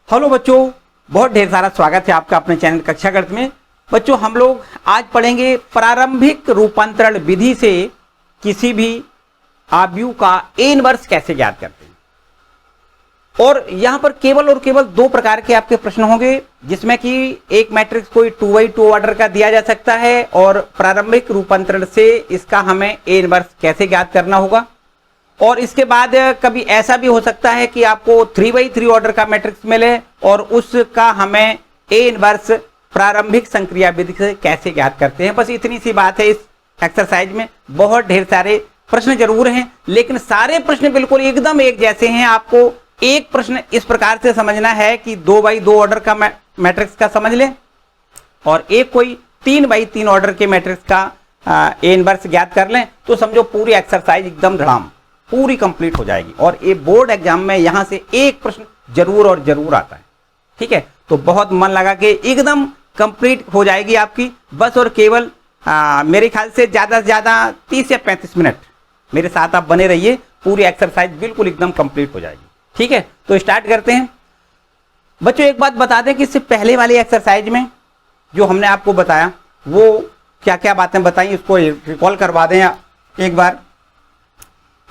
Hello बच्चों, बहुत ढेर सारा स्वागत है आपका अपने चैनल कक्षा गणित में। बच्चों, हम लोग आज पढ़ेंगे प्रारंभिक रूपांतरण विधि से किसी भी आव्यूह का ए इनवर्स कैसे ज्ञात करते हैं। और यहां पर केवल और केवल दो प्रकार के आपके प्रश्न होंगे, जिसमें कि एक मैट्रिक्स कोई 2x2 ऑर्डर का दिया जा सकता है और प्रारंभिक रूपांतरण से इसका हमें ए इनवर्स कैसे ज्ञात करना होगा। और इसके बाद कभी ऐसा भी हो सकता है कि आपको 3x3 ऑर्डर का मैट्रिक्स मिले और उसका हमें ए इनवर्स प्रारंभिक संक्रिया विधि से कैसे ज्ञात करते हैं। बस इतनी सी बात है। इस एक्सरसाइज में बहुत ढेर सारे प्रश्न जरूर हैं, लेकिन सारे प्रश्न बिल्कुल एकदम एक जैसे हैं। आपको एक प्रश्न इस प्रकार से समझना है कि 2x2 ऑर्डर का मैट्रिक्स का समझ लें और एक कोई 3x3 ऑर्डर के मैट्रिक्स का ए इनवर्स ज्ञात कर लें, तो समझो पूरी एक्सरसाइज एकदम धड़ाम पूरी कंप्लीट हो जाएगी। और ये बोर्ड एग्जाम में यहां से एक प्रश्न जरूर और जरूर आता है। ठीक है, तो बहुत मन लगा के एकदम कंप्लीट हो जाएगी आपकी। बस और केवल मेरे ख्याल से ज्यादा से ज्यादा 30 या 35 मिनट मेरे साथ आप बने रहिए, पूरी एक्सरसाइज बिल्कुल एकदम कंप्लीट हो जाएगी। ठीक है, तो स्टार्ट करते हैं। बच्चों, एक बात बता दें कि इससे पहले वाली एक्सरसाइज में जो हमने आपको बताया वो क्या क्या बातें बताई, उसको रिकॉल करवा दें एक बार।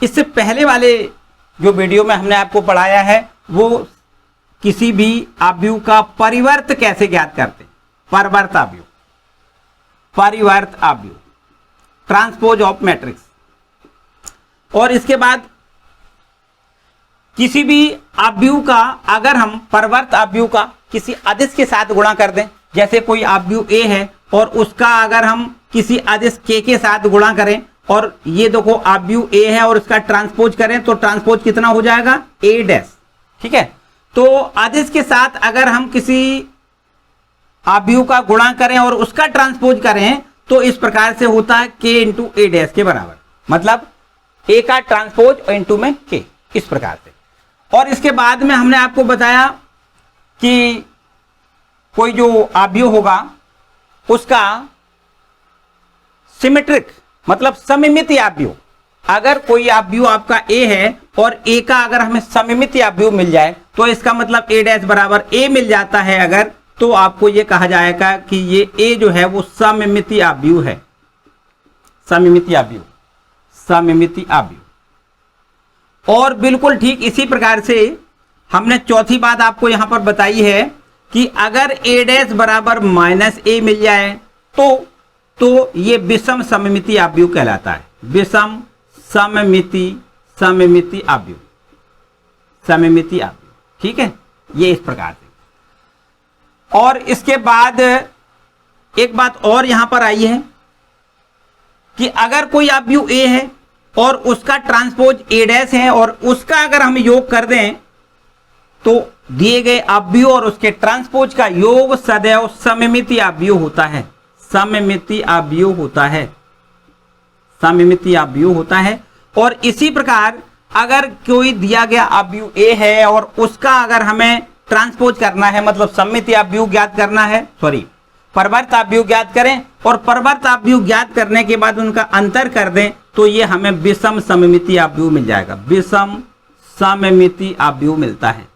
इससे पहले वाले जो वीडियो में हमने आपको पढ़ाया है वो किसी भी आव्यूह का परिवर्त कैसे ज्ञात करते हैं। परिवर्त आव्यूह, परिवर्त आव्यूह, ट्रांसपोज ऑफ मैट्रिक्स। और इसके बाद किसी भी आव्यूह का अगर हम परिवर्त आव्यूह का किसी अदिश के साथ गुणा कर दें, जैसे कोई आव्यूह ए है और उसका अगर हम किसी अदिश के साथ गुणा करें, और ये देखो आव्यूह ए है और इसका ट्रांसपोज करें तो ट्रांसपोज कितना हो जाएगा, ए डैश। ठीक है, तो अदिश के साथ अगर हम किसी आव्यूह का गुणा करें और उसका ट्रांसपोज करें तो इस प्रकार से होता है के इंटू ए डैश के बराबर। मतलब ए का ट्रांसपोज और इंटू में के, इस प्रकार से। और इसके बाद में हमने आपको बताया कि कोई जो आव्यूह होगा उसका सिमेट्रिक मतलब सममितीय आव्यूह, अगर कोई आव्यूह आपका ए है और ए का अगर हमें सममितीय आव्यूह मिल जाए तो इसका मतलब ए डैश बराबर ए मिल जाता है अगर, तो आपको ये कहा जाएगा कि ये ए जो है वो सममितीय आव्यूह है। सममितीय आव्यूह, सममितीय आव्यूह। और बिल्कुल ठीक इसी प्रकार से हमने चौथी बात आपको यहां पर बताई है कि अगर ए डैश बराबर माइनस ए मिल जाए तो ये विषम सममितीय आव्यूह कहलाता है। विषम सममितीय आव्यूह, सममितीय आव्यूह। ठीक है, ये इस प्रकार से। और इसके बाद एक बात और यहां पर आई है कि अगर कोई आव्यूह ए है और उसका ट्रांसपोज ए डैश है और उसका अगर हम योग कर दें तो दिए गए आव्यूह और उसके ट्रांसपोज का योग सदैव सममितीय आव्यूह होता है। सममितीय आव्यूह होता है, सममितीय आव्यूह होता है। और इसी प्रकार अगर कोई दिया गया आव्यूह ए है और उसका अगर हमें ट्रांसपोज करना है, मतलब सममितीय आव्यूह ज्ञात करना है, परिवर्त आव्यूह ज्ञात करें और परिवर्त आव्यूह ज्ञात करने के बाद उनका अंतर कर दें तो ये हमें विषम सममितीय आव्यूह मिल जाएगा। विषम सममितीय आव्यूह मिलता है।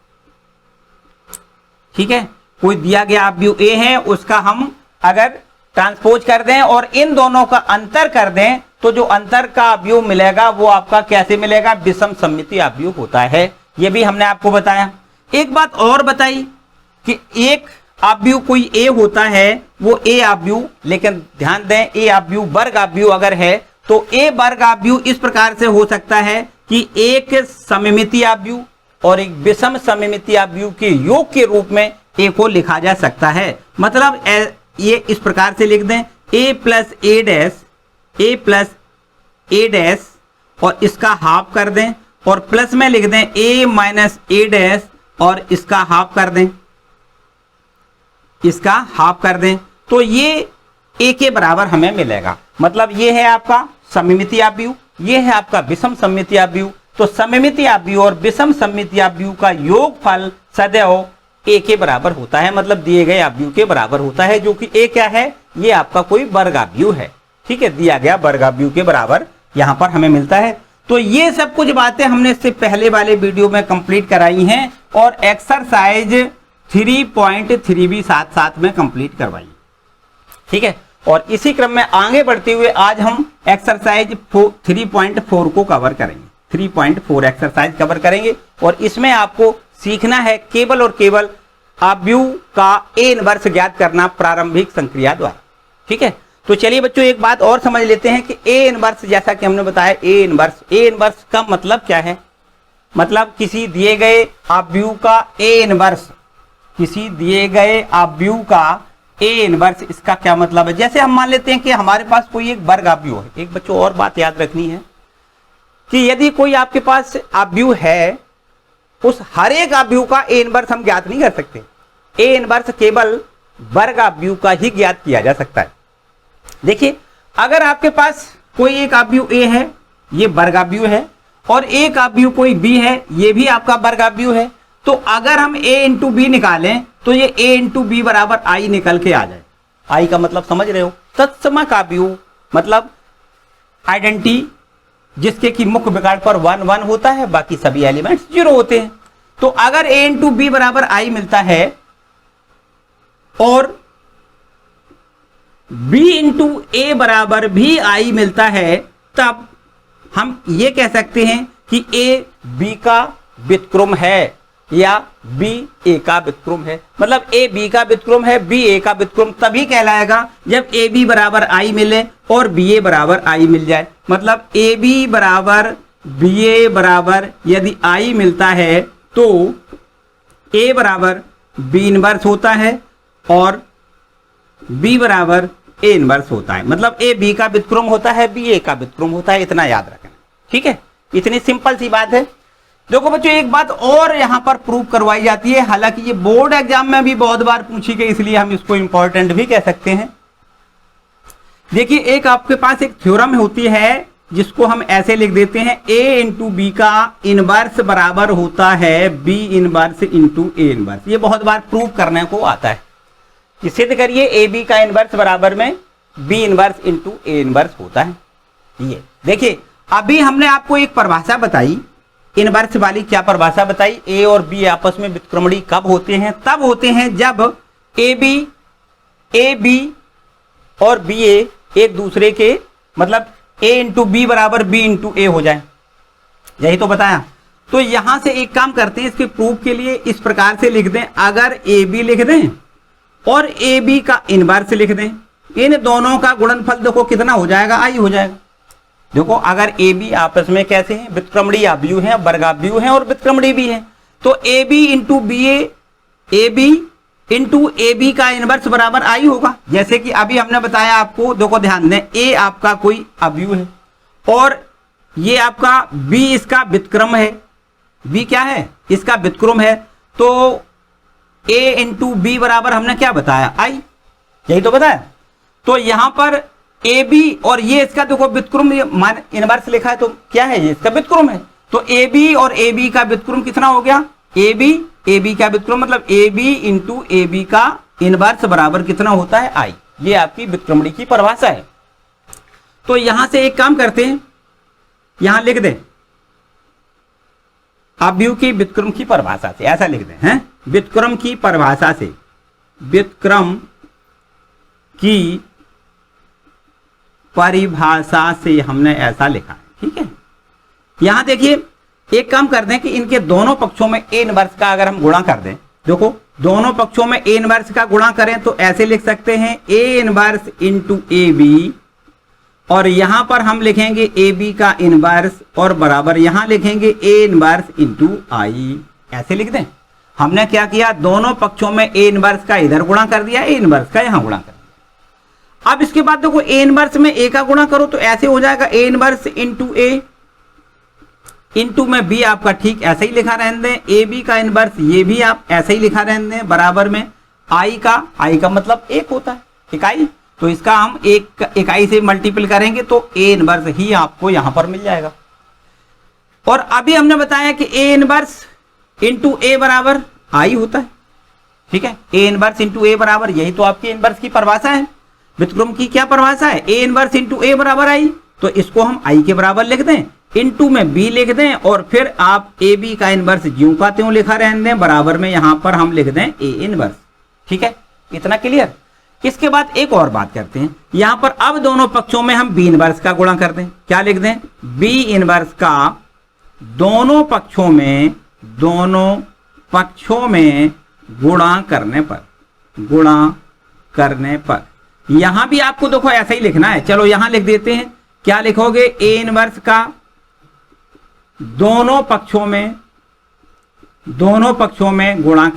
ठीक है, कोई दिया गया आव्यूह ए है, उसका हम अगर ट्रांसपोज कर दें और इन दोनों का अंतर कर दें तो जो अंतर का आव्यूह मिलेगा वो आपका कैसे मिलेगा, विषम सममितीय आव्यूह होता है। ये भी हमने आपको बताया। एक बात और बताई कि एक आव्यूह कोई ए होता है, वो ए आव्यूह, लेकिन ध्यान दें ए आव्यूह वर्ग आव्यूह अगर है तो ए वर्ग आव्यूह इस प्रकार से हो सकता है कि एक सममितीय आव्यूह और एक विषम सममितीय आव्यूह के योग के रूप में ए को लिखा जा सकता है। मतलब ये इस प्रकार से लिख दें a plus A dash, A plus A dash और इसका हाफ कर दें और प्लस में लिख दें a माइनस ए डैश और इसका हाफ कर दें, इसका हाफ कर दें, तो ये a के बराबर हमें मिलेगा। मतलब ये है आपका सममितीय आव्यूह, ये है आपका विषम सममितीय आव्यूह। तो सममितीय आव्यूह और विषम सममितीय आव्यूह का योगफल सदैव ए के बराबर होता है, मतलब दिए गए आव्यूह के बराबर होता है, जो कि ए क्या है, ये आपका कोई वर्ग आव्यूह है। ठीक है, दिया गया वर्ग आव्यूह के बराबर यहां पर हमें मिलता है। तो ये सब कुछ बातें हमने इससे पहले वाले वीडियो में कंप्लीट कराई हैं और एक्सरसाइज 3.3 भी साथ साथ में कंप्लीट करवाइए। ठीक है, और इसी क्रम में आगे बढ़ते हुए आज हम एक्सरसाइज 3.4 को कवर करेंगे। 3.4 एक्सरसाइज कवर करेंगे और इसमें आपको सीखना है केवल और केवल आव्यूह का ए इनवर्स ज्ञात करना प्रारंभिक संक्रिया द्वारा। ठीक है, तो चलिए बच्चों एक बात और समझ लेते हैं कि ए इनवर्स, जैसा कि हमने बताया ए इनवर्स का मतलब क्या है। मतलब किसी दिए गए आव्यूह का ए इनवर्स, किसी दिए गए आव्यूह का ए इनवर्स, इसका क्या मतलब है। जैसे हम मान लेते हैं कि हमारे पास कोई एक वर्ग आव्यूह है। एक बच्चों और बात याद रखनी है कि यदि कोई आपके पास आव्यूह है, उस हर एक आव्यूह का ए इनवर्स हम ज्ञात नहीं कर सकते। ए इनवर्स केवल वर्ग आव्यूह का ही ज्ञात किया जा सकता है। देखिए, अगर आपके पास कोई एक आव्यूह ए है, ये वर्ग आव्यूह है, और एक आव्यूह कोई बी है, ये भी आपका वर्ग आव्यूह है, तो अगर हम a इंटू बी निकालें तो ये a इंटू बी बराबर आई निकल के आ जाए। आई का मतलब समझ रहे हो, तत्समक आव्यूह मतलब आइडेंटिटी जिसके की मुख्य विकर्ण पर 1 1 होता है, बाकी सभी एलिमेंट्स 0 होते हैं। तो अगर a इंटू बी बराबर आई मिलता है और b इंटू ए बराबर भी आई मिलता है, तब हम ये कह सकते हैं कि a b का व्युत्क्रम है या b a का व्युत्क्रम है। मतलब a b का व्युत्क्रम है, b a का व्युत्क्रम तभी कहलाएगा जब a b बराबर i मिले और b a बराबर i मिल जाए। मतलब a b बराबर b a बराबर यदि i मिलता है तो a बराबर b इनवर्स होता है और b बराबर a इनवर्स होता है। मतलब a b का व्युत्क्रम होता है, b a का व्युत्क्रम होता है। इतना याद रखना। ठीक है, इतनी सिंपल सी बात है। देखो बच्चों एक बात और यहां पर प्रूव करवाई जाती है, हालांकि ये बोर्ड एग्जाम में भी बहुत बार पूछी गई, इसलिए हम इसको इंपॉर्टेंट भी कह सकते हैं। देखिए, एक आपके पास एक थ्योरम होती है जिसको हम ऐसे लिख देते हैं, a इंटू बी का इनवर्स बराबर होता है b inverse into A inverse. ये बहुत बार प्रूव करने को आता है कि सिद्ध करिए ए बी का इनवर्स बराबर में b inverse into A inverse होता है। ये देखिए, अभी हमने आपको एक परिभाषा बताई इनवर्स वाली। क्या परिभाषा बताई? ए और बी आपस में व्युत्क्रमणी कब होते हैं? तब होते हैं जब ए बी और बी ए एक दूसरे के, मतलब a इंटू बी बराबर b इंटू ए हो जाए। यही तो बताया। तो यहां से एक काम करते हैं, इसके प्रूफ के लिए इस प्रकार से लिख दें, अगर ए बी लिख दें और ए बी का इनवर्स लिख दें, इन दोनों का गुणनफल देखो कितना हो जाएगा, आई हो जाएगा। देखो, अगर ए बी आपस में कैसे हैं? व्युत्क्रमणी आव्यूह हैं, वर्गाव्यूह हैं और व्युत्क्रमणी भी हैं। तो A B into B A B into A B का इनवर्स बराबर आई होगा। जैसे कि अभी हमने बताया आपको, देखो ध्यान दें, ए आपका कोई अव्यूह है और ये आपका बी इसका व्युत्क्रम है। बी क्या है? इसका व्युत्क्रम है। तो ए इंटू बी बराबर हमने क्या बताया? आई। यही तो बताया। तो यहां पर ए बी और ये इसका देखो व्युत्क्रम, मान इनवर्स लिखा है तो क्या है? ये इसका व्युत्क्रम है। तो ए बी और ए बी का व्युत्क्रम कितना हो गया? ए बी का व्युत्क्रम मतलब A B into A B का इनवर्स बराबर कितना होता है? आई। ये आपकी व्युत्क्रमणी की परिभाषा है। तो यहां से एक काम करते हैं, यहां लिख दें आव्यूह की व्युत्क्रम की परिभाषा से, ऐसा लिख दें, हैं? व्युत्क्रम की परिभाषा से, व्युत्क्रम की परिभाषा से हमने ऐसा लिखा है। ठीक है, यहां देखिए एक काम कर दें कि इनके दोनों पक्षों में ए इनवर्स का अगर हम गुणा कर दें, देखो दोनों पक्षों में ए इनवर्स का गुणा करें तो ऐसे लिख सकते हैं, A inverse into A B, और यहां पर हम लिखेंगे ए बी का इनवर्स और बराबर यहां लिखेंगे ए इनवर्स इंटू आई। ऐसे लिख दें। हमने क्या किया? दोनों पक्षों में ए इनवर्स का इधर गुणा कर दिया, ए इनवर्स का यहां गुणा कर दिया। अब इसके बाद देखो ए इनवर्स में ए का गुणा करो तो ऐसे हो जाएगा, ए इनवर्स इंटू ए इंटू में बी आपका ठीक ऐसे ही लिखा रहने दें, ए बी का इनवर्स ये भी आप ऐसे ही लिखा रहने दें, बराबर में आई का मतलब एक होता है, इकाई। तो इसका हम एक इकाई से मल्टीपल करेंगे तो ए इनवर्स ही आपको यहां पर मिल जाएगा। और अभी हमने बताया कि ए इनवर्स इंटू ए बराबर आई होता है। ठीक है, ए इनवर्स इंटू ए बराबर, यही तो आपकी इनवर्स की परिभाषा है, व्युत्क्रम की क्या परिभाषा है? ए इनवर्स इंटू ए बराबर आई। तो इसको हम आई के बराबर लिख दें, इनटू में बी लिख दें और फिर आप ए बी का इनवर्स ज्यों का त्यों लिखा रहने दें, बराबर में यहां पर हम लिख दें ए इनवर्स। ठीक है, इतना क्लियर। इसके बाद एक और बात करते हैं, यहां पर अब दोनों पक्षों में हम बी इनवर्स का गुणा कर दें। क्या लिख दें? बी इनवर्स का दोनों पक्षों में गुणा करने पर यहां भी आपको देखो ऐसा ही लिखना है। चलो यहां लिख देते हैं, क्या लिखोगे? ए इनवर्स का दोनों पक्षों में गुणा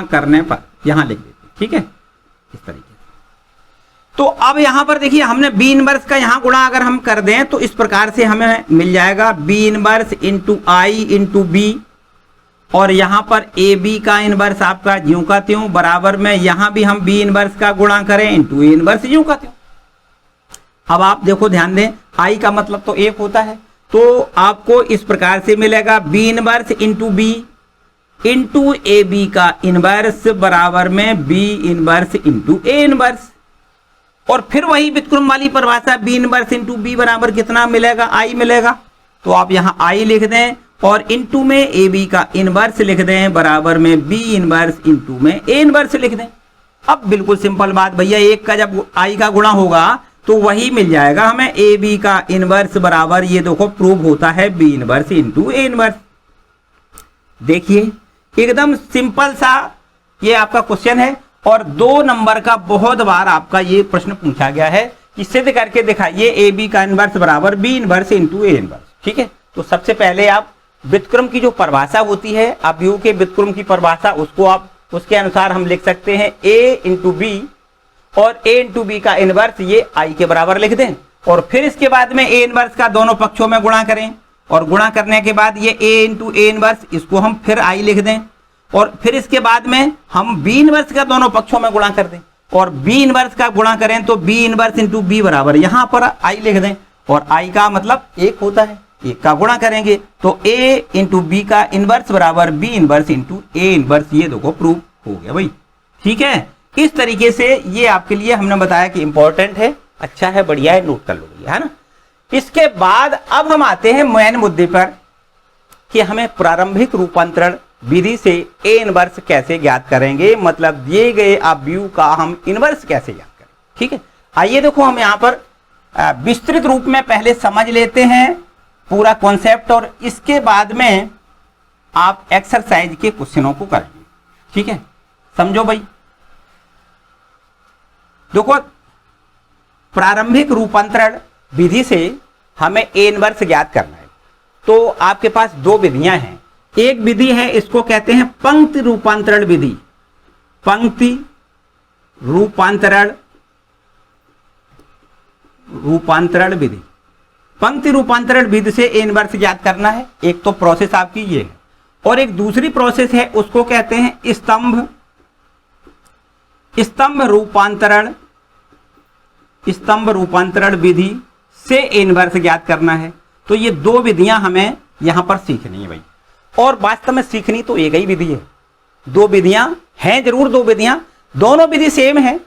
करने पर यहां लिख देते हैं। ठीक है, इस तरीके से। तो अब यहां पर देखिए, हमने बी इनवर्स का यहां गुणा अगर हम कर दें तो इस प्रकार से हमें मिल जाएगा बी इनवर्स इंटू आई इंटू बी, और यहां पर ए बी का इनवर्स आपका ज्यों का त्यों, बराबर में यहां भी हम बी इनवर्स का गुणा करें इंटू ए इनवर्स ज्यों का त्यों। अब आप देखो, ध्यान दें, आई का मतलब तो एक होता है, तो आपको इस प्रकार से मिलेगा B inverse into B into A B का इनवर्स, बराबर में B inverse into A inverse. और फिर वही व्युत्क्रम वाली परिभाषा, बी इनवर्स इंटू बी बराबर कितना मिलेगा? आई मिलेगा। तो आप यहां आई लिख दें और इंटू में ए बी का इनवर्स लिख दें, बराबर में बी इनवर्स इंटू में ए इनवर्स लिख दें। अब बिल्कुल सिंपल बात भैया, एक का जब आई का गुणा होगा तो वही मिल जाएगा हमें ए बी का इनवर्स, बराबर ये देखो प्रूव होता है B inverse into A inverse. देखिए एकदम सिंपल सा ये आपका क्वेश्चन है, और 2 नंबर का बहुत बार आपका ये प्रश्न पूछा गया है कि सिद्ध करके दिखाइए ए बी का इनवर्स बराबर B inverse into A inverse. ठीक है, तो सबसे पहले आप व्युत्क्रम की जो परिभाषा होती है, अवयव के व्युत्क्रम की परिभाषा, उसको आप उसके अनुसार हम लिख सकते हैं ए इंटू बी, और ए इंटू बी का इनवर्स ये आई के बराबर लिख दें, और फिर इसके बाद में ए इनवर्स का दोनों पक्षों में गुणा करें, और गुणा करने के बाद ये ए इंटू ए इनवर्स, इसको हम फिर आई लिख दें, और फिर इसके बाद में हम बी इनवर्स का दोनों पक्षों में गुणा कर दें, और बी इनवर्स का गुणा करें तो बी इनवर्स इंटू बी बराबर यहां पर आई लिख दें, और आई का मतलब एक होता है, एक का गुणा करेंगे तो ए इंटू बी का इनवर्स बराबर B inverse into A inverse. ये देखो प्रूफ हो गया भाई। ठीक है, इस तरीके से ये आपके लिए हमने बताया कि इंपॉर्टेंट है, अच्छा है, बढ़िया है, नोट कर लो भैया, है ना। इसके बाद अब हम आते हैं मेन मुद्दे पर कि हमें प्रारंभिक रूपांतरण विधि से ए इनवर्स कैसे ज्ञात करेंगे, मतलब दिए गए अवयव का हम इनवर्स कैसे ज्ञात करें। ठीक है, आइए देखो हम यहाँ पर विस्तृत रूप में पहले समझ लेते हैं पूरा कॉन्सेप्ट, और इसके बाद में आप एक्सरसाइज के क्वेश्चनों को करेंगे। ठीक है, समझो भाई। देखो, प्रारंभिक रूपांतरण विधि से हमें ए इनवर्स ज्ञात करना है, तो आपके पास 2 विधियां हैं। एक विधि है, इसको कहते हैं पंक्ति रूपांतरण विधि। पंक्ति रूपांतरण विधि, पंक्ति रूपांतरण विधि से ए इनवर्स ज्ञात करना है। एक तो प्रोसेस आपकी ये है, और एक दूसरी प्रोसेस है, उसको कहते हैं स्तंभ रूपांतरण विधि से ए इनवर्स ज्ञात करना है। तो ये 2 विधियां हमें यहां पर सीखनी है भाई, और वास्तव में सीखनी तो एक ही विधि है। 2 विधियां हैं जरूर, 2 विधियां, दोनों विधि सेम है।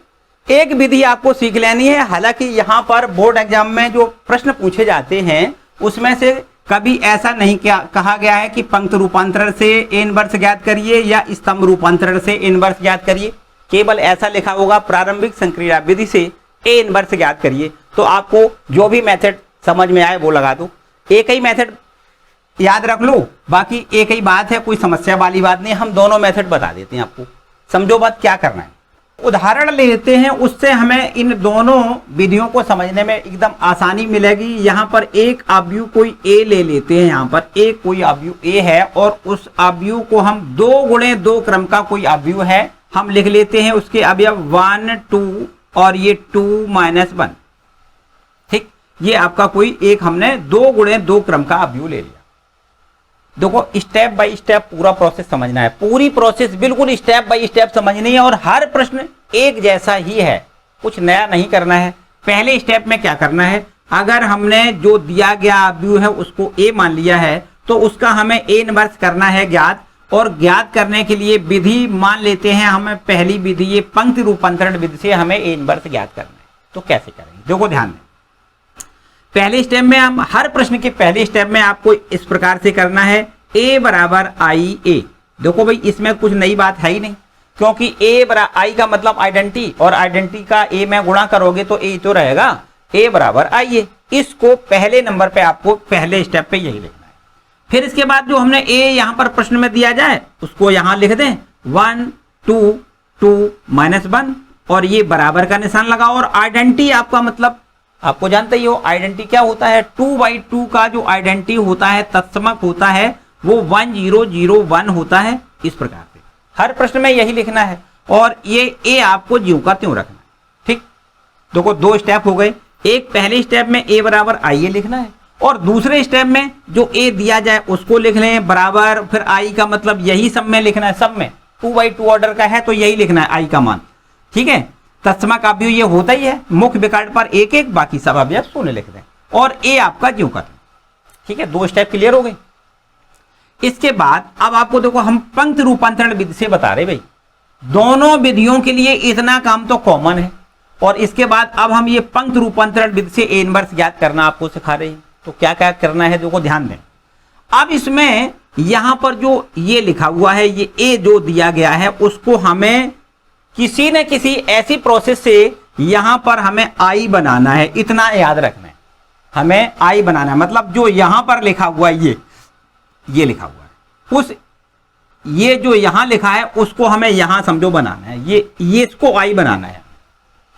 एक विधि आपको सीख लेनी है। हालांकि यहां पर बोर्ड एग्जाम में जो प्रश्न पूछे जाते हैं उसमें से कभी ऐसा नहीं कहा गया है कि पंक्ति रूपांतरण से ए इनवर्स ज्ञात करिए या स्तंभ रूपांतरण से ए इनवर्स ज्ञात करिए। केवल ऐसा लिखा होगा प्रारंभिक संक्रिया विधि से ए इनवर्स ज्ञात करिए। तो आपको जो भी मेथड समझ में आए वो लगा दो, एक ही मेथड याद रख लो, बाकी एक ही बात है, कोई समस्या वाली बात नहीं। हम दोनों मेथड बता देते हैं आपको, समझो बात क्या करना है। उदाहरण लेते हैं, उससे हमें इन दोनों विधियों को समझने में एकदम आसानी मिलेगी। यहाँ पर एक अवयव कोई ए ले लेते हैं, यहाँ पर एक कोई अवयव ए है, और उस अवयव को हम 2 गुणे 2 क्रम का कोई अवयव है, हम लिख लेते हैं उसके अवयव 1 2 और ये 2 - 1। ठीक, ये आपका कोई एक हमने 2 गुणे 2 क्रम का अवयव ले लिया। देखो, स्टेप बाय स्टेप पूरा प्रोसेस समझना है, पूरी प्रोसेस बिल्कुल स्टेप बाय स्टेप समझनी है, और हर प्रश्न एक जैसा ही है, कुछ नया नहीं करना है। पहले स्टेप में क्या करना है, अगर हमने जो दिया गया अवयव है उसको ए मान लिया है तो उसका हमें ए इनवर्स करना है ज्ञात, और ज्ञात करने के लिए विधि मान लेते हैं हमें पहली विधि, ये पंक्ति रूपांतरण विधि से हमें ए इनवर्स ज्ञात करना है। तो कैसे करेंगे, देखो ध्यान दें। पहले स्टेप में हम हर प्रश्न के पहले स्टेप में आपको इस प्रकार से करना है, a बराबर आई ए। देखो भाई इसमें कुछ नई बात है ही नहीं, क्योंकि a बराबर आई का मतलब आइडेंटिटी, और आइडेंटिटी का a में गुणा करोगे तो a तो रहेगा, a बराबर आई ए। इसको पहले नंबर पे आपको पहले स्टेप पे यही लिखना है। फिर इसके बाद जो हमने a यहां पर प्रश्न में दिया जाए उसको यहां लिख दें 1 2 2 -1, और ये बराबर का निशान लगाओ। और आइडेंटिटी आपका मतलब आपको जानते ही हो, आइडेंटिटी क्या होता है, 2/2 का जो आइडेंटिटी होता है तत्समक होता है वो 1001 होता है। इस प्रकार से हर प्रश्न में यही लिखना है, और ये ए आपको ज्यों का त्यों रखना है। ठीक, देखो दो स्टेप हो गए। एक पहले स्टेप में ए बराबर आई ए लिखना है, और दूसरे स्टेप में जो ए दिया जाए उसको लिख लें बराबर, फिर आई का मतलब यही सब में लिखना है, सब में 2/2 ऑर्डर का है तो यही लिखना है आई का मान। ठीक है, तत्समक अवयव ये होता ही है, मुख्य विकर्ण पर एक एक, बाकी सब अवयव शून्य लिख दें, और ए आपका ज्यों का त्यों। ठीक है, दो स्टेप क्लियर हो गए। इसके बाद अब आपको देखो हम पंक्ति रूपांतरण विधि से बता रहे भाई, दोनों विधियों के लिए इतना काम तो कॉमन है, और इसके बाद अब हम ये पंक्ति रूपांतरण विधि से ए इनवर्स ज्ञात करना आपको सिखा रहे हैं। तो क्या क्या करना है देखो ध्यान दें। अब इसमें यहां पर जो ये लिखा हुआ है, ये ए जो दिया गया है उसको हमें किसी न किसी ऐसी प्रोसेस से यहां पर हमें आई बनाना है, इतना याद रखना है। हमें आई बनाना है, मतलब जो यहां पर लिखा हुआ है ये लिखा हुआ है, उस ये जो यहां लिखा है उसको हमें यहां समझो बनाना है, ये इसको आई बनाना है।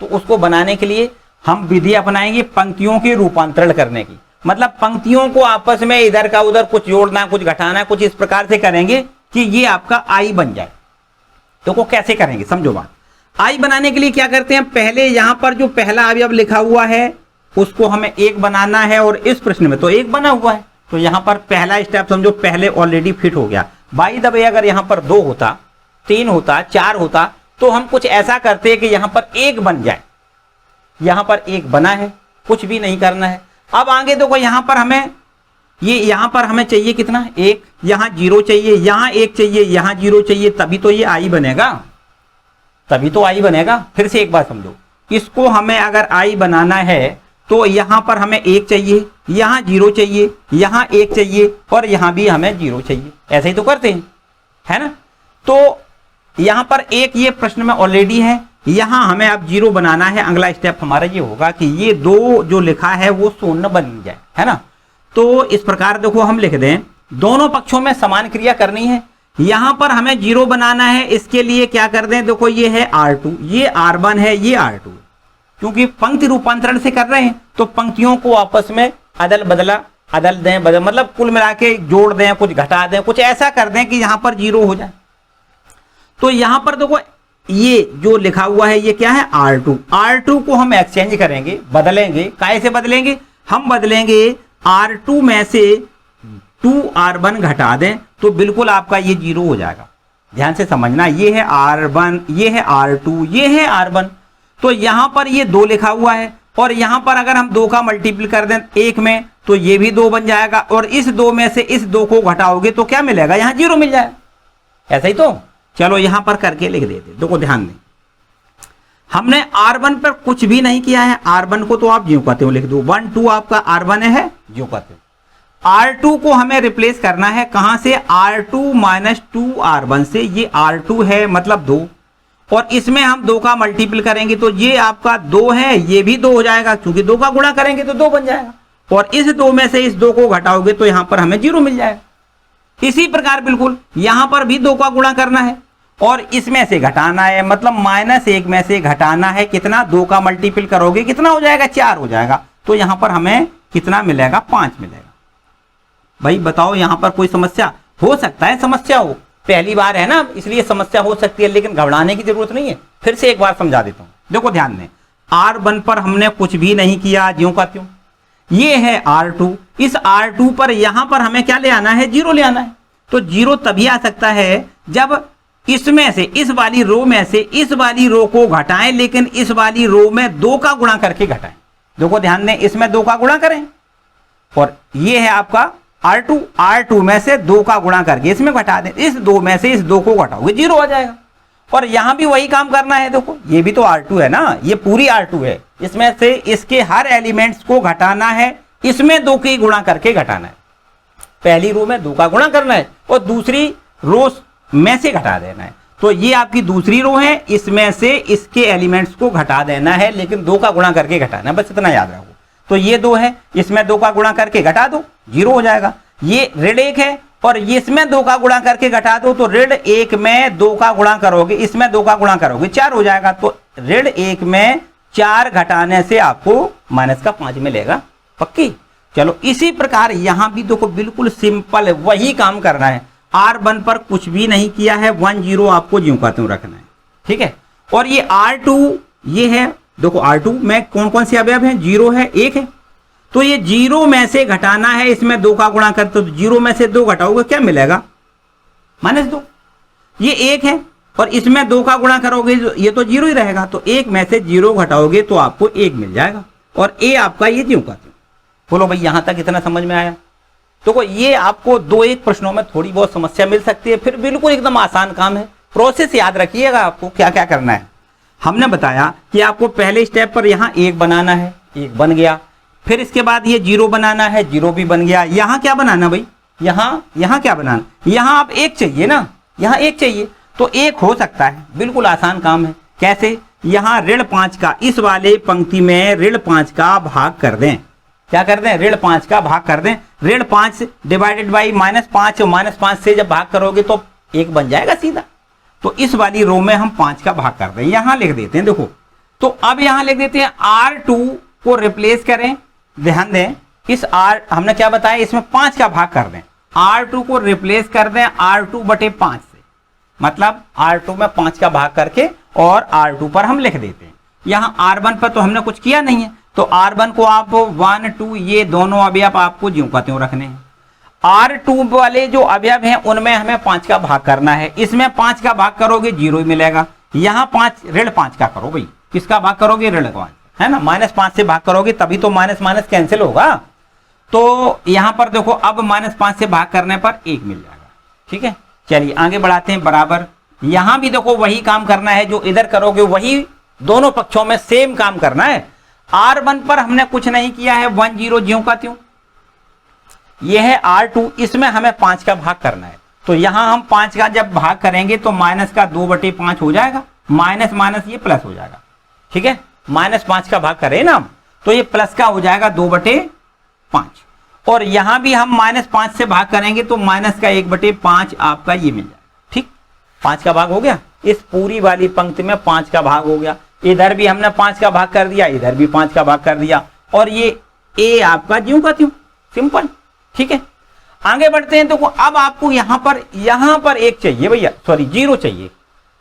तो उसको बनाने के लिए हम विधि अपनाएंगे पंक्तियों के रूपांतरण करने की, मतलब पंक्तियों को आपस में इधर का उधर कुछ जोड़ना, कुछ घटाना, कुछ इस प्रकार से करेंगे कि ये आपका आई बन जाए। तो को कैसे करेंगे समझो बात। आई बनाने के लिए क्या करते हैं, पहले यहां पर जो पहला अवयव लिखा हुआ है उसको हमें एक बनाना है, और इस प्रश्न में तो एक बना हुआ है, तो यहां पर पहला स्टेप समझो पहले ऑलरेडी फिट हो गया। बाई द वे अगर यहां पर 2 होता, 3 होता, 4 होता, तो हम कुछ ऐसा करते हैं कि यहां पर एक बन जाए। यहां पर एक बना है, कुछ भी नहीं करना है। अब आगे देखो यहां पर हमें यहां पर हमें चाहिए कितना, एक, यहां 0 चाहिए, यहां 1 चाहिए, यहां 0 चाहिए, तभी तो ये आई बनेगा, तभी तो आई बनेगा। फिर से एक बार समझो, इसको हमें अगर आई बनाना है तो यहां पर हमें 1 चाहिए, यहां 0 चाहिए, यहां 1 चाहिए, और यहां भी हमें 0 चाहिए। ऐसे ही तो करते हैं, है ना। तो यहां पर एक ये प्रश्न में ऑलरेडी है, यहां हमें अब 0 बनाना है। अगला स्टेप हमारा ये होगा कि ये 2 जो लिखा है वो शून्य बन जाए, है ना। तो इस प्रकार देखो हम लिख दें, दोनों पक्षों में समान क्रिया करनी है। यहां पर हमें 0 बनाना है, इसके लिए क्या कर दें, देखो ये है R2, ये R1 है, ये R2, क्योंकि पंक्ति रूपांतरण से कर रहे हैं तो पंक्तियों को आपस में अदल दें, मतलब कुल मिला के जोड़ दें, कुछ घटा दें, कुछ ऐसा कर दें कि यहां पर 0 हो जाए। तो यहां पर देखो ये जो लिखा हुआ है ये क्या है, R2 को हम एक्सचेंज करेंगे, बदलेंगे। कैसे बदलेंगे, हम बदलेंगे R2 में से 2R1 घटा दें तो बिल्कुल आपका ये 0 हो जाएगा। ध्यान से समझना, ये है R1, ये है R2, ये है R1। तो यहां पर ये 2 लिखा हुआ है, और यहां पर अगर हम 2 का मल्टीपल कर दें 1 में तो ये भी 2 बन जाएगा, और इस 2 में से इस 2 को घटाओगे तो क्या मिलेगा, यहां 0 मिल जाएगा। ऐसा ही तो चलो यहां पर करके लिख देते। देखो ध्यान दें, हमने R1 पर कुछ भी नहीं किया है, R1 को तो आप ज्यों का त्यों लिख दो, 1 2 आपका R1 है, ज्यों का त्यों। R2 को हमें रिप्लेस करना है, कहां से, R2 - 2R1 से। ये R2 है मतलब 2, और इसमें हम 2 का मल्टीपल करेंगे तो ये आपका 2 है, ये भी 2 हो जाएगा, क्योंकि 2 का गुणा करेंगे तो 2 बन जाएगा, और इस 2 में से इस 2 को घटाओगे तो यहां पर हमें 0 मिल जाएगा। इसी प्रकार बिल्कुल यहां पर भी 2 का गुणा करना है, और इसमें से घटाना है, मतलब -1 में से घटाना है कितना, 2 का मल्टीपल करोगे कितना हो जाएगा, 4 हो जाएगा। तो यहां पर हमें कितना मिलेगा, 5 मिलेगा। भाई बताओ यहां पर कोई समस्या हो सकता है, समस्या हो, पहली बार है ना इसलिए समस्या हो सकती है, लेकिन घबराने की जरूरत नहीं है। फिर से एक बार समझा देता हूं, देखो ध्यान दें, R1 पर हमने कुछ भी नहीं किया, ज्यों का त्यों। ये है R2, इस R2 पर यहां पर हमें क्या ले आना है, 0 ले आना है। तो 0 तभी आ सकता है जब इसमें से, इस वाली रो में से इस वाली रो को घटाएं, लेकिन इस वाली रो में 2 का गुणा करके घटाएं। देखो ध्यान दें, इसमें 2 का गुणा करें, और ये है आपका R2 में से 2 का गुणा करके इसमें घटा दें, इस 2 में से इस 2 को घटाओगे 0 आ जाएगा। और यहां भी वही काम करना है। देखो ये भी तो R2 है ना, ये पूरी R2 है, इसमें से इसके हर एलिमेंट्स को घटाना है, इसमें 2 की गुणा करके घटाना है। पहली रो में 2 का गुणा करना है और दूसरी रो में से घटा देना है। तो ये आपकी दूसरी रो है, इसमें से इसके एलिमेंट्स को घटा देना है, लेकिन 2 का गुणा करके घटाना है, बस इतना याद रखो। तो ये 2 है, इसमें 2 का गुणा करके घटा दो, 0 हो जाएगा। ये ऋण 1 है और इसमें 2 का गुणा करके घटा दो, तो ऋण 1 में 2 का गुणा करोगे, इसमें 2 का गुणा करोगे, 4 हो जाएगा। तो ऋण 1 में 4 घटाने से आपको माइनस का 5 मिलेगा, पक्की। चलो इसी प्रकार यहां भी देखो, बिल्कुल सिंपल है, वही काम करना है। R1 पर कुछ भी नहीं किया है, 1 0 आपको ज्यों का त्यों रखना है, ठीक है। और ये R2 ये है, देखो R2 में कौन कौन से अवयव हैं, 0 है, 1 है। तो ये 0 में से घटाना है, इसमें 2 का गुणा करते तो 0 में से 2 घटाओगे क्या मिलेगा, -2। ये 1 है और इसमें 2 का गुणा करोगे ये तो 0 ही रहेगा, तो 1 में से 0 घटाओगे तो आपको 1 मिल जाएगा और A आपका ये ज्यों का त्यों। बोलो भाई यहां तक इतना समझ में आया। तो ये आपको 2-1 प्रश्नों में थोड़ी बहुत समस्या मिल सकती है, फिर बिल्कुल एकदम आसान काम है। प्रोसेस याद रखिएगा, आपको क्या क्या करना है। हमने बताया कि आपको पहले स्टेप पर यहाँ 1 बनाना है, 1 बन गया। फिर इसके बाद ये 0 बनाना है, 0 भी बन गया। यहाँ क्या बनाना भाई, यहाँ क्या बनाना, यहाँ आप 1 चाहिए ना, यहाँ 1 चाहिए, तो 1 हो सकता है, बिल्कुल आसान काम है। कैसे, यहाँ ऋण 5 का, इस वाले पंक्ति में ऋण 5 का भाग कर दें। क्या कर दें, ऋण 5 का भाग कर दें। ऋण 5 डिवाइडेड बाई -5, -5 से जब भाग करोगे तो 1 बन जाएगा सीधा। तो इस वाली रो में हम 5 का भाग कर दें, यहां लिख देते हैं। देखो तो अब यहां लिख देते हैं R2 को रिप्लेस करें। ध्यान दें, इस R हमने क्या बताया, इसमें 5 का भाग कर दें। R2 को रिप्लेस कर दें R2/5 से, मतलब R2 में 5 का भाग करके और R2 पर हम लिख देते हैं। यहाँ R1 पर तो हमने कुछ किया नहीं है, तो R1 को आप 1 2 ये दोनों अवयव आपको ज्यों का त्यों रखने हैं। R2 वाले जो अवयव हैं उनमें हमें 5 का भाग करना है। इसमें 5 का भाग करोगे 0 ही मिलेगा। यहाँ 5 ऋण 5 का करो भाई, किसका भाग करोगे, ऋण 5, है ना। -5 से भाग करोगे तभी तो माइनस कैंसिल होगा। तो यहाँ पर देखो, अब -5 से भाग करने पर 1 मिल जाएगा, ठीक है। चलिए आगे बढ़ाते हैं। बराबर यहाँ भी देखो वही काम करना है, जो इधर करोगे वही दोनों पक्षों में सेम काम करना है। R1 पर हमने कुछ नहीं किया है, 1 0 ज्यों का त्यों। यह है R2, इसमें हमें 5 का भाग करना है। तो यहां हम 5 का जब भाग करेंगे तो माइनस का 2/5 हो जाएगा, माइनस ये प्लस हो जाएगा, ठीक है। -5 का भाग करें ना, तो ये प्लस का हो जाएगा 2/5। और यहां भी हम -5 से भाग करेंगे तो माइनस का 1/5 आपका ये मिल जाएगा, ठीक। 5 का भाग हो गया, इस पूरी वाली पंक्ति में 5 का भाग हो गया। इधर भी हमने 5 का भाग कर दिया, इधर भी 5 का भाग कर दिया, और ये A आपका ज्यों का त्यों, सिंपल, ठीक है। आगे बढ़ते हैं। तो अब आपको यहां पर 1 चाहिए भैया, सॉरी 0 चाहिए,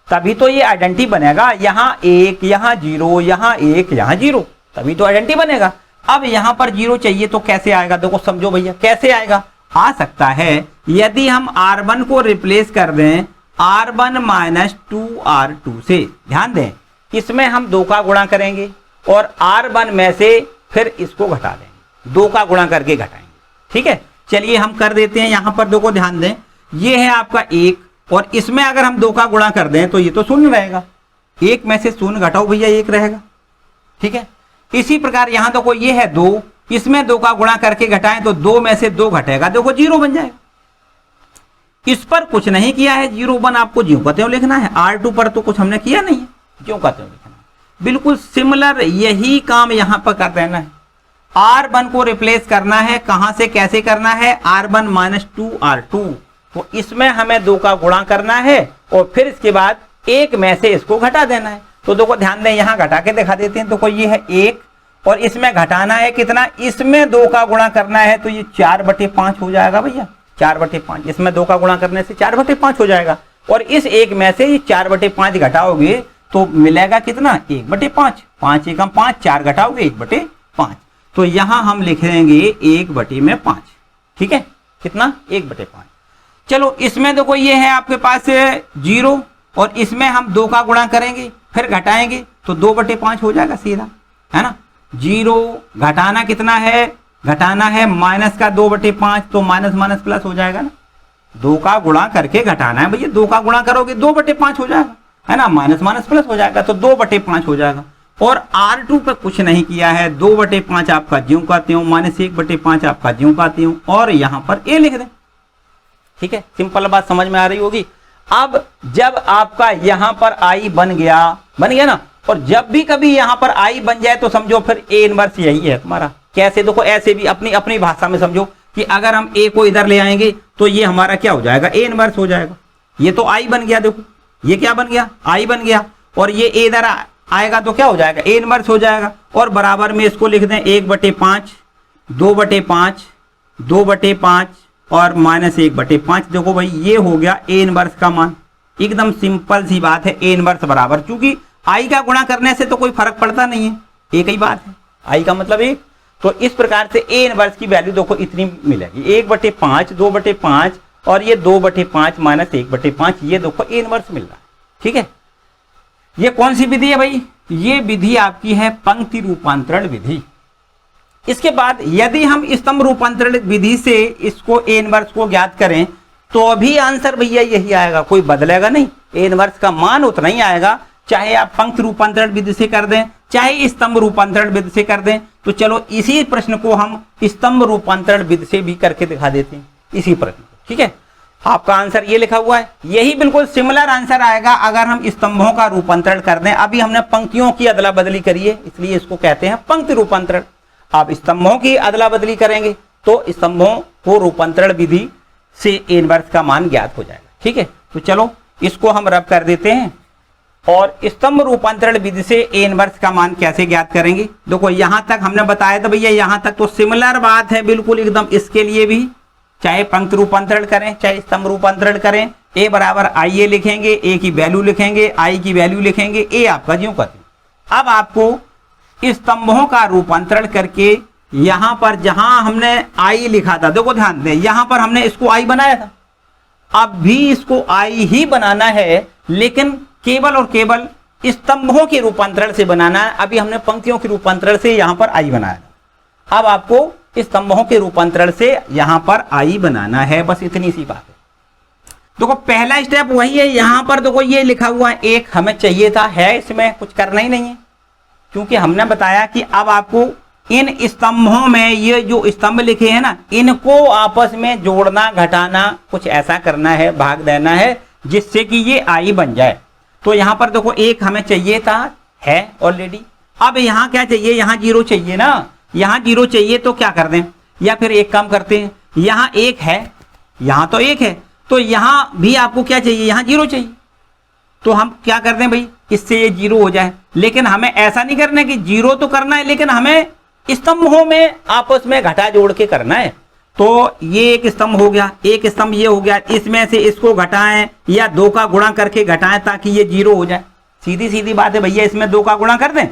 तभी तो ये आइडेंटिटी बनेगा। यहाँ 1, यहाँ 0, यहाँ 1, यहाँ 0, तभी तो आइडेंटिटी बनेगा। अब यहां पर 0 चाहिए तो कैसे आएगा, देखो समझो भैया कैसे आएगा। आ सकता है यदि हम R1 को रिप्लेस कर दें R1 - 2R2 से। ध्यान दें, इसमें हम 2 का गुणा करेंगे और R1 में से फिर इसको घटा देंगे, 2 का गुणा करके घटाएंगे, ठीक है। चलिए हम कर देते हैं। यहां पर देखो ध्यान दें, ये है आपका 1 और इसमें अगर हम 2 का गुणा कर दें तो ये तो 0 रहेगा। 1 में से 0 घटाओ भैया, 1 रहेगा, ठीक है। इसी प्रकार यहां देखो ये है 2, इसमें 2 का गुणा करके घटाएं तो 2 में से 2 घटेगा, देखो 0 बन जाएगा। इस पर कुछ नहीं किया है, 0 आपको ज्यों का त्यों लिखना है। R2 पर तो कुछ हमने किया नहीं है, ज्यों का त्यों लिखना है। बिल्कुल सिमिलर यही काम यहां पर कर देना है। R1 को रिप्लेस करना है, कहां से कैसे करना है, R1 - 2R2। तो इसमें हमें 2 का गुणा करना है और फिर इसके बाद 1 में से इसको घटा देना है। तो देखो ध्यान दें, यहां घटा के दिखा देते हैं। तो ये है 1 और इसमें घटाना है कितना, इसमें 2 का गुणा करना है, तो ये 4/5 हो जाएगा भैया, 4/5। इसमें 2 का गुणा करने से 4/5 हो जाएगा और इस 1 में से ये 4/5 घटाओगे तो मिलेगा कितना, 1/5। 5 एकम 5, 4 घटाओगे 1/5। तो यहां हम लिखेंगे 1/5, ठीक है। कितना, 1/5। चलो इसमें देखो ये है आपके पास 0 और इसमें हम 2 का गुणा करेंगे फिर घटाएंगे तो 2/5 हो जाएगा सीधा, है ना। 0 घटाना कितना है, घटाना है माइनस का 2/5, तो माइनस प्लस हो जाएगा ना। 2 का गुणा करके घटाना है भैया, 2 का गुणा करोगे 2/5 हो जाएगा, है ना। माइनस प्लस हो जाएगा तो 2/5 हो जाएगा। और R2 पे कुछ नहीं किया है, 2/5 आपका ज्यों का त्यों, -1/5 आपका ज्यों का त्यों, और यहां पर A लिख दें। ठीक है, सिंपल बात समझ में आ रही होगी। अब जब आपका यहां पर I बन गया ना, और जब भी कभी यहां पर I बन जाए तो समझो फिर A इनवर्स यही है तुम्हारा। कैसे? देखो ऐसे भी अपनी अपनी भाषा में समझो कि अगर हम A को इधर ले आएंगे तो ये हमारा क्या हो जाएगा? A इनवर्स हो जाएगा। ये तो I बन गया, देखो ये क्या बन गया? I बन गया, और ये A इधर आएगा तो क्या हो जाएगा? A इनवर्स हो जाएगा। और बराबर में इसको लिख दें 1/5, 2/5, 2/5 और -1/5। देखो भाई ये हो गया A इनवर्स का मान। एकदम सिंपल सी बात है, A इनवर्स बराबर, चूंकि I का गुणा करने से तो कोई फर्क पड़ता नहीं है, एक ही बात है, I का मतलब एक। तो इस प्रकार से A इनवर्स की वैल्यू देखो इतनी मिलेगी, 1/5, 2/5 और ये 2/5 -1/5, ये देखो A इनवर्स मिल रहा है। ठीक है, ये कौन सी विधि है भाई? ये विधि आपकी है पंक्ति रूपांतरण विधि। इसके बाद यदि हम स्तंभ रूपांतरण विधि से इसको A इनवर्स को ज्ञात करें तो भी आंसर भैया यही आएगा, कोई बदलेगा नहीं। A इनवर्स का मान उतना ही आएगा, चाहे आप पंक्ति रूपांतरण विधि से कर दें चाहे स्तंभ रूपांतरण विधि से कर दें। तो चलो इसी प्रश्न को हम स्तंभ रूपांतरण विधि से भी करके दिखा देते हैं, इसी प्रश्न को। ठीक है, आपका आंसर ये लिखा हुआ है, यही बिल्कुल सिमिलर आंसर आएगा अगर हम स्तंभों का रूपांतरण कर दें। अभी हमने पंक्तियों की अदला बदली करी है, इसलिए इसको कहते हैं पंक्ति रूपांतरण। आप स्तंभों की अदला बदली करेंगे तो स्तंभों को रूपांतरण विधि से A इनवर्स का मान ज्ञात हो जाएगा। ठीक है, तो चलो इसको हम रब कर देते हैं और स्तंभ रूपांतरण विधि से A इनवर्स का मान कैसे ज्ञात करेंगे। देखो यहां तक हमने बताया था भैया, यहां तक तो सिमिलर बात है बिल्कुल एकदम। इसके लिए भी चाहे पंक्ति रूपांतरण करें चाहे स्तंभ रूपांतरण करें, A बराबर IA लिखेंगे, A की वैल्यू लिखेंगे, I की वैल्यू लिखेंगे, A आपका ज्यों का त्यों। अब आपको स्तंभों का रूपांतरण करके यहां पर जहां हमने I लिखा था, देखो ध्यान दें, यहां पर हमने इसको I बनाया था, अब भी इसको I ही बनाना है, लेकिन केवल और केवल स्तंभों के रूपांतरण से बनाना है। अभी हमने पंक्तियों के रूपांतरण से यहां पर I बनाया था, अब आपको स्तंभों के रूपांतरण से यहां पर I बनाना है, बस इतनी सी बात है। देखो पहला स्टेप वही है, यहां पर देखो ये लिखा हुआ है 1 हमें चाहिए था, है इसमें कुछ करना ही नहीं है, क्योंकि हमने बताया कि अब आपको इन स्तंभों में ये जो स्तंभ लिखे हैं ना, इनको आपस में जोड़ना घटाना कुछ ऐसा करना है, भाग देना है, जिससे कि ये I बन जाए। तो यहां पर देखो 1 हमें चाहिए था, है ऑलरेडी। अब यहां क्या चाहिए? यहां 0 चाहिए ना, यहां 0 चाहिए तो क्या कर दें, या फिर एक काम करते हैं, यहां 1 है, यहां तो 1 है, तो यहां भी आपको क्या चाहिए? यहां 0 चाहिए। तो हम क्या कर दें भाई, इससे ये 0 हो जाए। लेकिन हमें ऐसा नहीं करना कि 0 तो करना है, लेकिन हमें स्तंभों में आपस में घटा जोड़ के करना है। तो ये एक स्तंभ हो गया, एक स्तंभ ये हो गया, इसमें से इसको घटाएं या 2 का गुणा करके घटाएं ताकि ये 0 हो जाए। सीधी सीधी बात है भैया, इसमें 2 का गुणा कर दें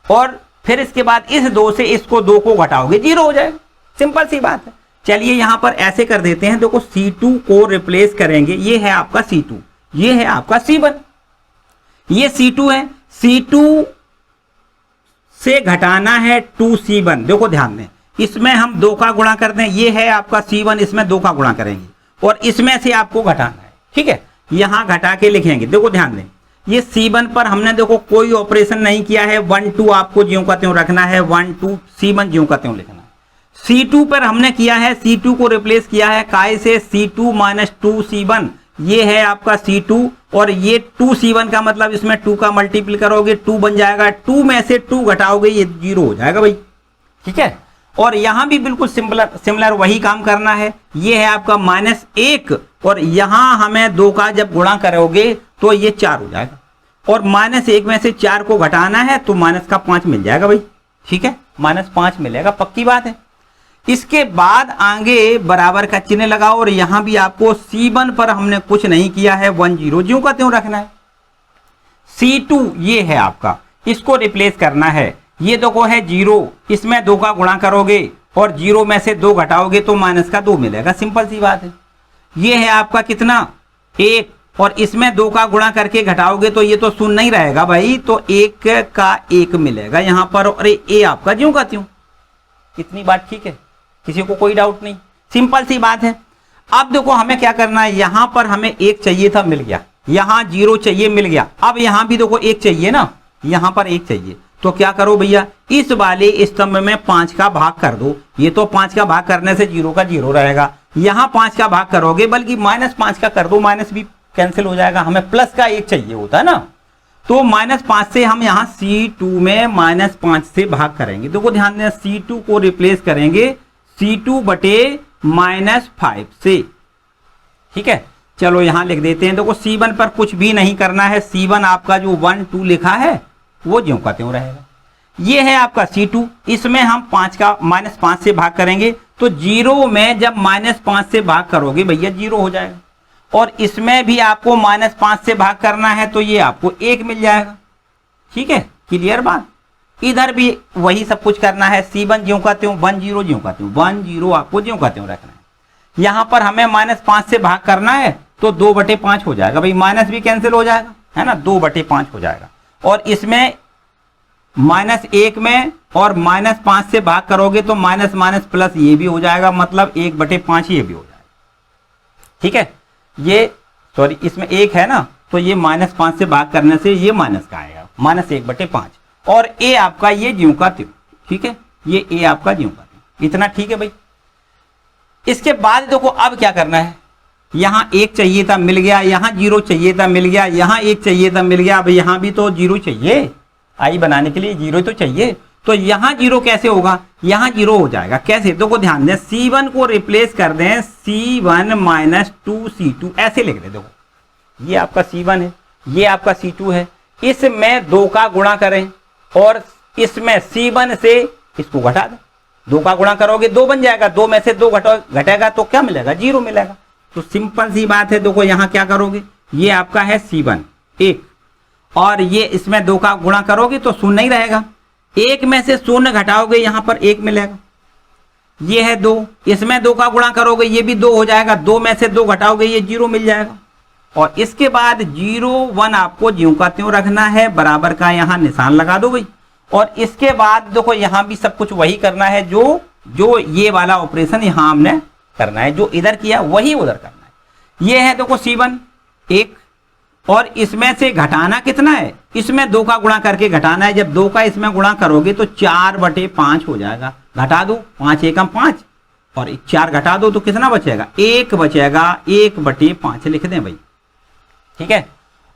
और फिर इसके बाद इस 2 से इसको 2 को घटाओगे, 0 हो जाएगा, सिंपल सी बात है। चलिए यहां पर ऐसे कर देते हैं, देखो C2 को रिप्लेस करेंगे, ये है आपका C2, ये है आपका C1, ये C2 है, C2 से घटाना है 2C1। देखो ध्यान दें, इसमें हम 2 का गुणा कर दें, ये है आपका C1, इसमें 2 का गुणा करेंगे और इसमें से आपको घटाना है। ठीक है, यहां घटा के लिखेंगे। देखो ध्यान दें, ये C1 पर हमने देखो कोई ऑपरेशन नहीं किया है, 1 2 आपको ज्यों का त्यों रखना है, 1 2 C1 ज्यों का त्यों लिखना है। C2 पर हमने किया है, C2 को रिप्लेस किया है काय से, C2 - 2C1, ये है आपका C2 और ये 2C1 का मतलब इसमें 2 का मल्टीपल करोगे 2 बन जाएगा, 2 में से 2 घटाओगे ये 0 हो जाएगा भाई। ठीक है, और यहां भी बिल्कुल सिमिलर वही काम करना है, ये है आपका -1 और यहां हमें 2 का जब गुणा करोगे तो ये 4 हो जाएगा और -1 में से 4 को घटाना है तो -5 मिल जाएगा भाई। ठीक है, -5 मिलेगा, पक्की बात है। इसके बाद आगे बराबर का चिन्ह लगाओ और यहां भी आपको C1 पर हमने कुछ नहीं किया है, 1 0 ज्यों का त्यों रखना है। C2 ये है आपका, इसको रिप्लेस करना है, ये देखो है 0, इसमें 2 का गुणा करोगे और 0 में से 2 घटाओगे तो -2 मिलेगा, सिंपल सी बात है। ये है आपका कितना 1 और इसमें 2 का गुणा करके घटाओगे तो ये तो 0 नहीं रहेगा भाई, तो 1 का 1 मिलेगा यहां पर और A आपका ज्यों का त्यों। इतनी बात ठीक है, किसी को कोई डाउट नहीं, सिंपल सी बात है। अब देखो हमें क्या करना है, यहां पर हमें 1 चाहिए था, मिल गया, यहां 0 चाहिए, मिल गया। अब यहां भी देखो 1 चाहिए ना, यहां पर 1 चाहिए, तो क्या करो भैया, इस वाले स्तंभ में 5 का भाग कर दो। ये तो 5 का भाग करने से 0 का 0 रहेगा, यहां 5 का भाग करोगे बल्कि -5 का कर दो, माइनस भी कैंसिल हो जाएगा, हमें प्लस का 1 चाहिए होता है ना। तो -5 से हम यहां C2 में -5 से भाग करेंगे। देखो ध्यान दें, C2 को रिप्लेस करेंगे C2 बटे -5 से। ठीक है, चलो यहां लिख देते हैं। देखो C1 पर कुछ भी नहीं करना है, C1 आपका जो 1 2 लिखा है वो ज्यों का त्यों रहेगा। ये है आपका C2, इसमें हम 5 का -5 से भाग करेंगे तो 0 में जब -5 से भाग करोगे भैया 0 हो जाएगा, और इसमें भी आपको -5 से भाग करना है तो ये आपको 1 मिल जाएगा। ठीक है, क्लियर बात। इधर भी वही सब कुछ करना है, C1 ज्यों का त्यों, 1 0 ज्यों का त्यों, 1 0 आपको ज्यों का त्यों रखना है। यहां पर हमें -5 से भाग करना है तो 2/5 हो जाएगा, भाई माइनस भी कैंसिल हो जाएगा, है ना, 2/5 हो जाएगा। और इसमें -1 में और -5 से भाग करोगे तो माइनस माइनस प्लस ये भी हो जाएगा, मतलब 1/5 ये भी हो जाएगा। ठीक है, ये सॉरी इसमें 1 है ना, तो ये -5 से भाग करने से ये माइनस का आएगा, -1/5, और ए आपका ये ज्यों का त्यों। ठीक है, ये ए आपका ज्यों का त्यों, इतना ठीक है भाई। इसके बाद देखो अब क्या करना है, यहां 1 चाहिए था मिल गया, यहां 0 चाहिए था मिल गया, यहां 1 चाहिए था मिल गया, अब यहां भी तो 0 चाहिए, आई बनाने के लिए 0 तो चाहिए। तो यहां 0 कैसे होगा, यहां 0 हो जाएगा कैसे, देखो ध्यान दें, C1 को रिप्लेस कर दें C1 - 2C2 ऐसे लिख दे। देखो ये आपका C1 है, ये आपका C2 है, इसमें 2 का गुणा करें और इसमें C1 से इसको घटा दें, 2 का गुणा करोगे 2 बन जाएगा, 2 में से 2 घटेगा तो क्या मिलेगा, 0 मिलेगा। तो सिंपल सी बात है, देखो यहां क्या करोगे, ये आपका है C1 1, और ये इसमें 2 का गुणा करोगे तो 0 ही रहेगा, 1 में से 0 घटाओगे यहां पर 1 मिलेगा। ये है 2, इसमें 2 का गुणा करोगे ये भी 2 हो जाएगा, 2 में से 2 घटाओगे ये 0 मिल जाएगा। और इसके बाद 0 1 आपको ज्यों का त्यों रखना है, बराबर का यहां निशान लगा दो भाई। और इसके बाद देखो यहां भी सब कुछ वही करना है, जो ये वाला ऑपरेशन यहां हमने करना है, जो इधर किया वही उधर करना है। ये है देखो C1 1, और इसमें से घटाना कितना है, इसमें 2 का गुणा करके घटाना है, जब 2 का इसमें गुणा करोगे तो 4/5 हो जाएगा, घटा दो 5 एकम 5 और 4 घटा दो तो कितना बचेगा, 1 बचेगा, 1/5 लिख दें भाई। ठीक है,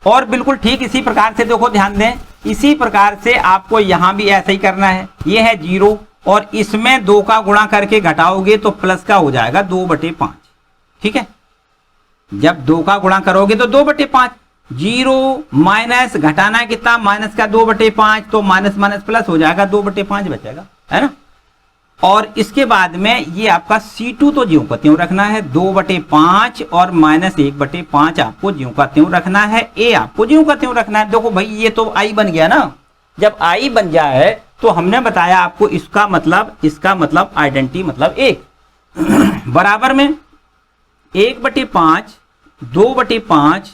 और बिल्कुल ठीक इसी प्रकार से देखो ध्यान दें, इसी प्रकार से आपको यहां भी ऐसा ही करना है। ये है 0 और इसमें 2 का गुणा करके घटाओगे तो प्लस का हो जाएगा 2/5। ठीक है, जब 2 का गुणा करोगे तो 2/5, 0 माइनस घटाना है कितना, माइनस का 2/5, तो माइनस माइनस प्लस हो जाएगा, 2/5 बचेगा, है ना। और इसके बाद में ये आपका C2 तो ज्यों का त्यों रखना है, 2/5 और -1/5 आपको ज्यों का त्यों रखना है, ए आपको ज्यों का त्यों रखना है। देखो भाई ये तो आई बन गया ना, जब आई बन जाए तो हमने बताया आपको इसका मतलब आइडेंटिटी मतलब 1 बराबर में 1/5 2/5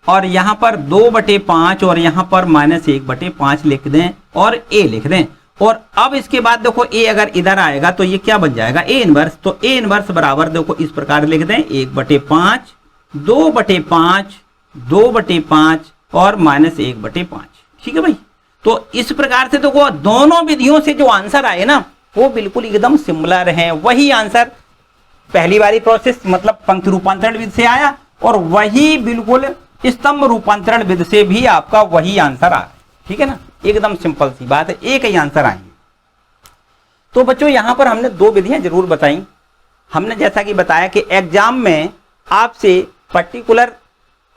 और यहां पर 2/5 और यहां पर -1/5 लिख दें और ए लिख दें। और अब इसके बाद देखो ए अगर इधर आएगा तो ये क्या बन जाएगा, ए इनवर्स। तो ए इनवर्स बराबर देखो इस प्रकार लिख दें, 1/5 2/5 2/5 और -1/5। ठीक है भाई, तो इस प्रकार से देखो दोनों विधियों से जो आंसर आए ना वो बिल्कुल एकदम सिमिलर हैं। वही आंसर पहली वाली प्रोसेस मतलब पंक्ति रूपांतरण विधि से आया और वही बिल्कुल स्तंभ रूपांतरण विधि से भी आपका वही आंसर आ रहा है। ठीक है ना, एकदम सिंपल सी बात है, एक ही आंसर आएंगे। तो बच्चों यहां पर हमने 2 विधियां जरूर बताई। हमने जैसा कि बताया कि एग्जाम में आपसे पर्टिकुलर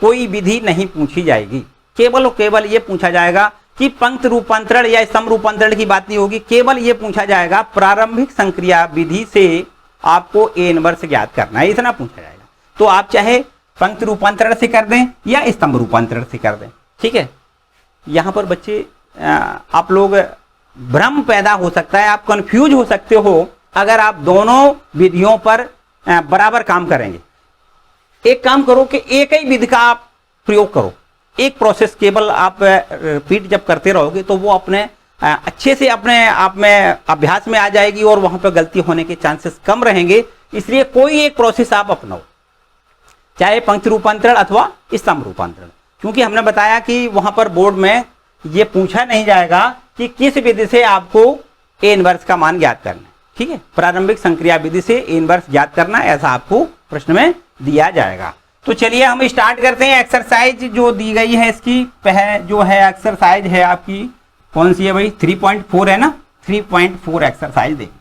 कोई विधि नहीं पूछी जाएगी, केवल और केवल ये पूछा जाएगा कि पंक्ति रूपांतरण या स्तंभ रूपांतरण की बात नहीं होगी, केवल ये पूछा जाएगा प्रारंभिक संक्रिया विधि से आपको ए इनवर्स ज्ञात करना है, इतना पूछा जाएगा। तो आप चाहे पंक्ति रूपांतरण से कर दें या स्तंभ रूपांतरण से कर दें। ठीक है, यहां पर बच्चे आप लोग भ्रम पैदा हो सकता है, आप कंफ्यूज हो सकते हो अगर आप दोनों विधियों पर बराबर काम करेंगे। एक काम करो कि एक ही विधि का आप प्रयोग करो, एक प्रोसेस केवल आप रिपीट जब करते रहोगे तो वो अपने अच्छे से अपने आप में अभ्यास में आ जाएगी और वहां पर गलती होने के चांसेस कम रहेंगे। इसलिए कोई एक प्रोसेस आप अपनाओ, चाहे पंक्ति रूपांतरण अथवा स्तंभ रूपांतरण, क्योंकि हमने बताया कि वहां पर बोर्ड में ये पूछा नहीं जाएगा कि किस विधि से आपको ए इनवर्स का मान ज्ञात करना है। ठीक है, प्रारंभिक संक्रिया विधि से ए इनवर्स ज्ञात करना, ऐसा आपको प्रश्न में दिया जाएगा। तो चलिए हम स्टार्ट करते हैं। एक्सरसाइज जो दी गई है इसकी जो है एक्सरसाइज है आपकी कौन सी है भाई, 3.4 है ना, 3.4 एक्सरसाइज देखिए।